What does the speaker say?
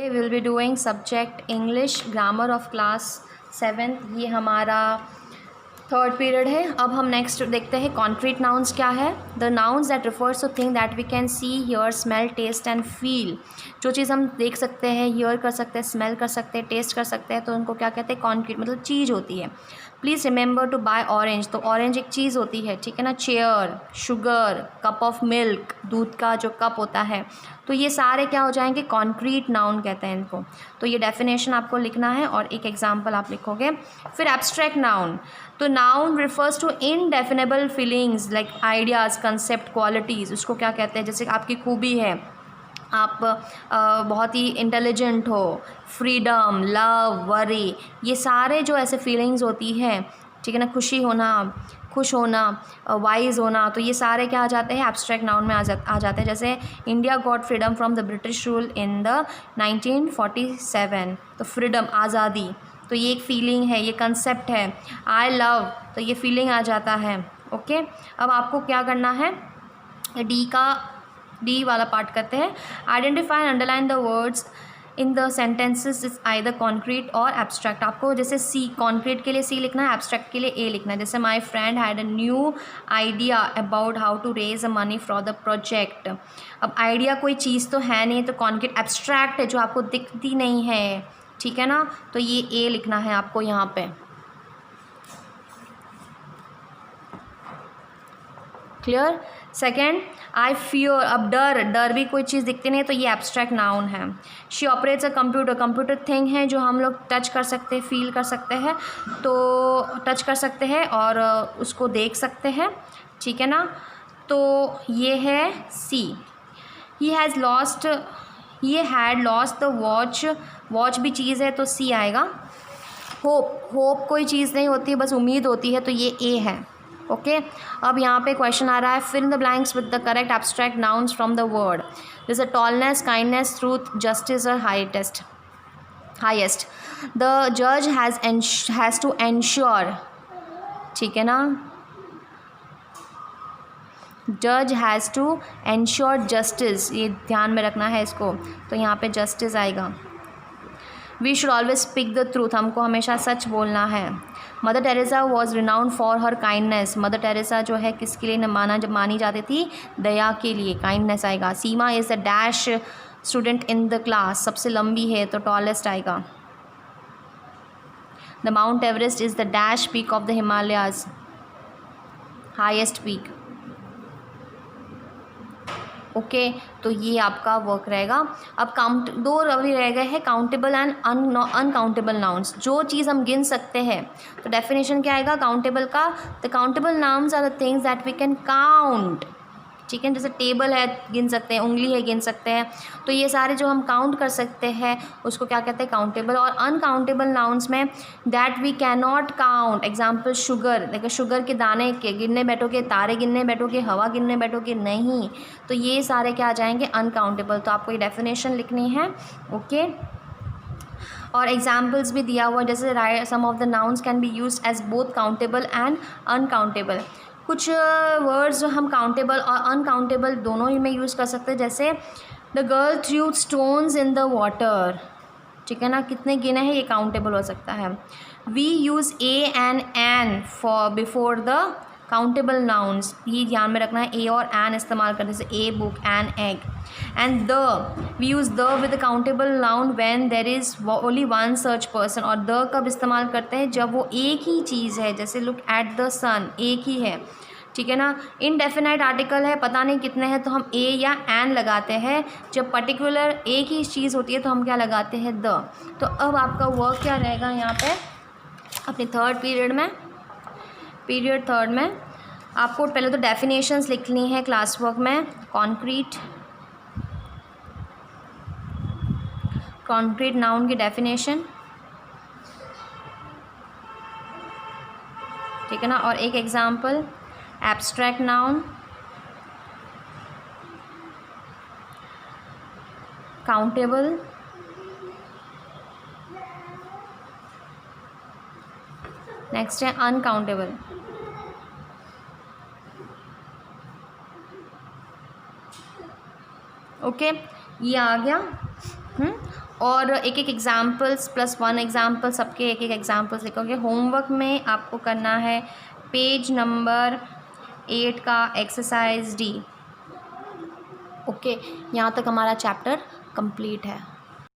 Today will be doing subject English grammar of class 7th। ये हमारा third period है। अब हम नेक्स्ट देखते हैं कॉन्क्रीट नाउन्स क्या है। The nouns that refers to thing that we can see, hear, smell, taste and feel. जो चीज़ हम देख सकते हैं, हियर कर सकते हैं, स्मेल कर सकते हैं, टेस्ट कर सकते हैं, तो उनको क्या कहते हैं, कॉन्क्रीट मतलब चीज़ होती है। Please remember to buy orange, तो ऑरेंज एक चीज़ होती है, ठीक है ना। Chair, sugar, cup of milk, दूध का जो कप होता है, तो ये सारे क्या हो जाएंगे, कॉन्क्रीट नाउन कहते हैं इनको। तो ये डेफिनेशन आपको लिखना है और एक एग्जाम्पल आप लिखोगे। फिर एब्स्ट्रैक्ट नाउन, तो noun refers to indefinable feelings like ideas, concept, qualities, उसको क्या कहते हैं, जैसे आपकी खूबी है, आप बहुत ही इंटेलिजेंट हो, फ्रीडम, लव, वरी, ये सारे जो ऐसे फीलिंग्स होती हैं, ठीक है ना, खुशी होना, खुश होना, वाइज होना, तो ये सारे क्या आ जाते हैं, एब्स्ट्रैक्ट नाउन में आ जाते हैं। जैसे India got freedom from the British rule in the 1947, तो फ्रीडम, आज़ादी, तो ये एक फीलिंग है, ये कंसेप्ट है। आई लव, तो ये फीलिंग आ जाता है। ओके, अब आपको क्या करना है, डी वाला पार्ट करते हैं। Identify and underline the words in the sentences is either concrete और एब्स्ट्रैक्ट। आपको जैसे सी, कॉन्क्रीट के लिए सी लिखना है, एब्स्ट्रैक्ट के लिए ए लिखना है। जैसे my friend had a new idea about how to raise a money for the project. अब आइडिया कोई चीज़ तो है नहीं, तो कॉन्क्रीट, एब्स्ट्रैक्ट है जो आपको दिखती नहीं है, ठीक है ना, तो ये ए लिखना है आपको यहाँ पे। क्लियर। सेकेंड, आई फियर, अब डर भी कोई चीज़ दिखती नहीं, तो ये एब्स्ट्रैक्ट नाउन है। She operates a computer, computer thing है जो हम लोग टच कर सकते हैं, फील कर सकते हैं, तो टच कर सकते हैं और उसको देख सकते हैं, ठीक है ना, तो ये है C. He had lost the watch, watch भी चीज़ है तो सी आएगा। होप कोई चीज़ नहीं होती, बस उम्मीद होती है, तो ये ए है। ओके, अब यहाँ पे क्वेश्चन आ रहा है, fill in the blanks with the correct abstract nouns from the word. जैसे टॉलनेस, काइंडनेस, ट्रूथ, जस्टिस और हाइएस्ट। द जज हैज़ टू एंश्योर, ठीक है ना, जज हैज़ टू एंश्योर जस्टिस, ये ध्यान में रखना है इसको, तो यहाँ पे जस्टिस आएगा। We should always speak the truth, हमको हमेशा सच बोलना है। Mother Teresa was renowned for her kindness, Mother Teresa जो है किसके लिए मानी जाती थी, दया के लिए, काइंडनेस आएगा। Seema is the dash student in the class, सबसे लंबी है तो टॉलेस्ट आएगा। The Mount Everest is the dash peak of the Himalayas, highest peak. Okay, तो ये आपका वर्क रहेगा। अब दो अभी रह गए हैं, काउंटेबल एंड अनकाउंटेबल नाउन्स, जो चीज़ हम गिन सकते हैं, तो डेफिनेशन क्या आएगा काउंटेबल का, the countable nouns are the things that we can count, ठीक है, जैसे टेबल है गिन सकते हैं, उंगली है गिन सकते हैं, तो ये सारे जो हम काउंट कर सकते हैं उसको क्या कहते हैं, काउंटेबल। और अनकाउंटेबल नाउन्स में that we can not count, example sugar, देखो शुगर के दाने के गिनने बैठोगे, तारे गिनने बैठोगे, हवा गिनने बैठोगे, नहीं, तो ये सारे क्या आ जाएंगे, अनकाउंटेबल। तो आपको ये डेफिनेशन लिखनी है। ओके, और एग्जाम्पल्स भी दिया हुआ है, जैसे some of the nouns can be used as both countable and uncountable. कुछ वर्ड्स जो हम काउंटेबल और अनकाउंटेबल दोनों ही में यूज़ कर सकते हैं, जैसे the girl through stones in the water, ठीक है ना, कितने गिने हैं, ये काउंटेबल हो सकता है। We use a and an for before the countable nouns, ये ध्यान में रखना है, ए और एन इस्तेमाल करते हैं, जैसे a book, an egg. And the, we use the with the countable noun when there is only one search person, और द कब इस्तेमाल करते हैं, जब वो एक ही चीज़ है, जैसे लुक एट द सन, एक ही है, ठीक है ना। इनडेफिनाइट आर्टिकल है, पता नहीं कितने हैं, तो हम ए या एन लगाते हैं। जब पर्टिकुलर एक ही चीज़ होती है तो हम क्या लगाते हैं, द। तो अब आपका वर्क क्या रहेगा यहाँ पे अपने थर्ड पीरियड में, पीरियड थर्ड में आपको पहले तो डेफिनेशंस लिखनी है क्लास वर्क में। कॉन्क्रीट नाउन की डेफिनेशन, ठीक है ना, और एक example abstract noun, countable, next है अनकाउंटेबल। ओके, ये आ गया। और एक एक एग्जाम्पल्स +1 एग्जाम्पल, सबके एक एक एग्जाम्पल्स लिखोगे। होमवर्क में आपको करना है पेज नंबर 8 का एक्सरसाइज D। ओके, यहाँ तक हमारा चैप्टर कंप्लीट है।